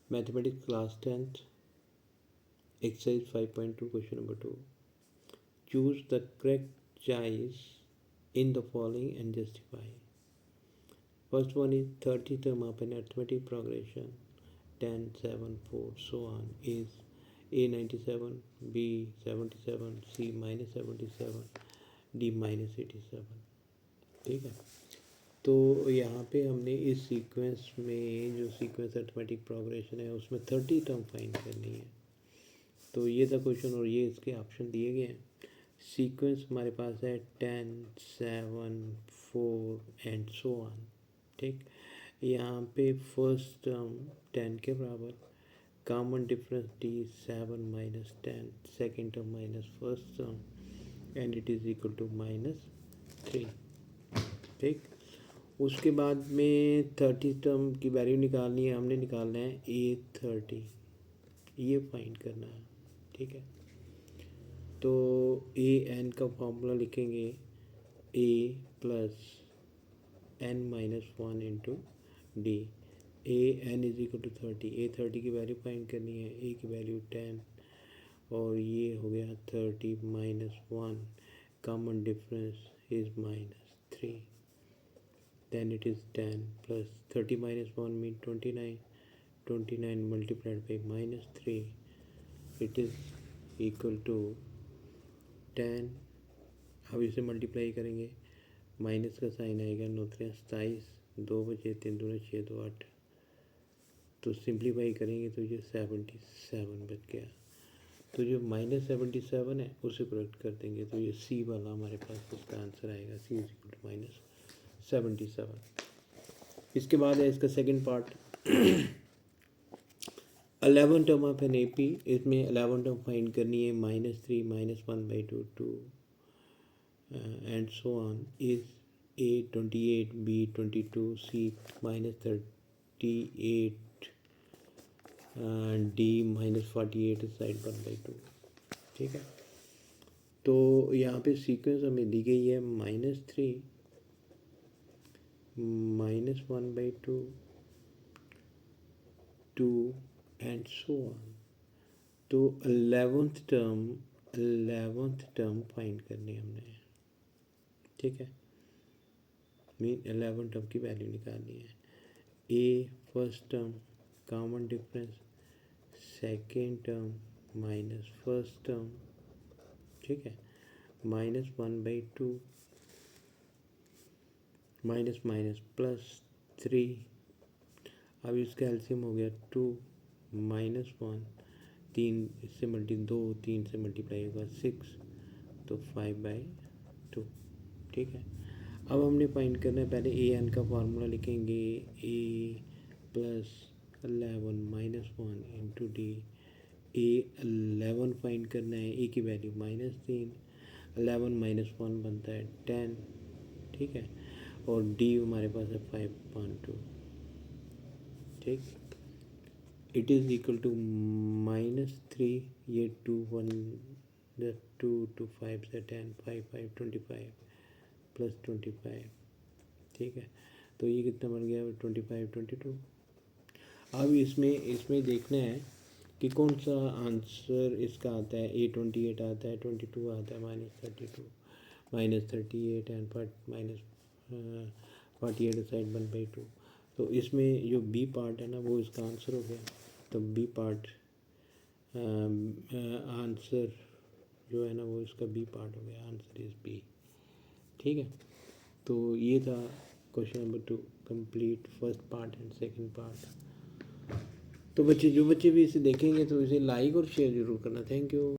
Mathematics class 10th exercise 5.2 question number 2. Choose the correct choice in the following and justify. First one is 30 term of an arithmetic progression 10, 7, 4 so on is A 97, B 77, C minus 77, D minus 87. ठीक है, तो यहाँ पे हमने इस sequence में जो sequence arithmetic progression है उसमें 30 टर्म फाइंड करनी है. तो ये था क्वेश्चन और ये इसके ऑप्शन दिए गए हैं. सीक्वेंस हमारे पास है 10, 7, 4 एंड सो ऑन. ठीक, यहाँ पे फर्स्ट टर्म 10 के बराबर, common difference d 7 minus 10, second term minus first term and it is equal to -3. ठीक, उसके बाद में 30 टर्म की वैल्यू निकालनी है. हमने निकालना है A30, ये फाइंड करना है. ठीक है, तो ए एन का फॉर्मूला लिखेंगे A plus n minus 1 into d. A n is equal to 30. A30 की वैल्यू फाइंड करनी है. ए की वैल्यू 10 और ये हो गया 30 minus 1, common difference is -3. then it is 10 plus 30 minus 1 means 29 multiplied by -3, it is equal to 10. अब इसे मल्टीप्लाई करेंगे, माइनस का साइन आएगा, 9 3 27, 2 बचे 3 2 6 2 8, तो सिंप्लीफाई करेंगे तो ये 77 बच गया. तो जो -77 है उसे करेक्ट कर देंगे तो ये सी वाला हमारे पास इसका आंसर आएगा. C is equal to -77. इसके बाद है इसका second part 11 term of n AP. इसमें 11 टर्म फाइंड करनी है. -3 -1/2 2 and so on is A 28, B 22, C -38 D -48 side 1/2. ठीक है, तो यहाँ पे सीक्वेंस हमें दी गई है -3 -1/2 2 एंड सो ऑन. तो 11th टर्म फाइंड करनी है हमने. ठीक है, मीन 11 टर्म की वैल्यू निकालनी है. A first term, common difference, second term minus first term. ठीक है, -1/2 माइनस माइनस +3. अब इसका एलसीएम हो गया 2 -1, 3 से 2 3 से मल्टीप्लाई होगा 6, तो 5/2. ठीक है, अब हमने फाइंड करना है. पहले ए एन का फार्मूला लिखेंगे. A plus 11 minus 1 into D. A11 find करना है. ए की वैल्यू -3, 11 माइनस 1 बनता है 10. ठीक है, और डी हमारे पास है 5/2. ठीक, इट इज़ इक्वल टू -3, ये 2 1 2 2 5 से 10 5 5 25 प्लस 25. ठीक है, तो ये कितना बन गया 25 22. अब इसमें देखना है कि कौन सा आंसर इसका आता है. A28 आता है, 22 आता है, -32 -38 एंड -48 साइड 1/2. तो इसमें जो बी पार्ट है ना वो इसका आंसर हो गया. तो बी पार्ट आंसर जो है ना वो इसका बी पार्ट हो गया. Answer is B. ठीक है, तो ये था question number 2 complete first part and second part. तो जो बच्चे भी इसे देखेंगे तो इसे लाइक और शेयर ज़रूर करना. Thank you.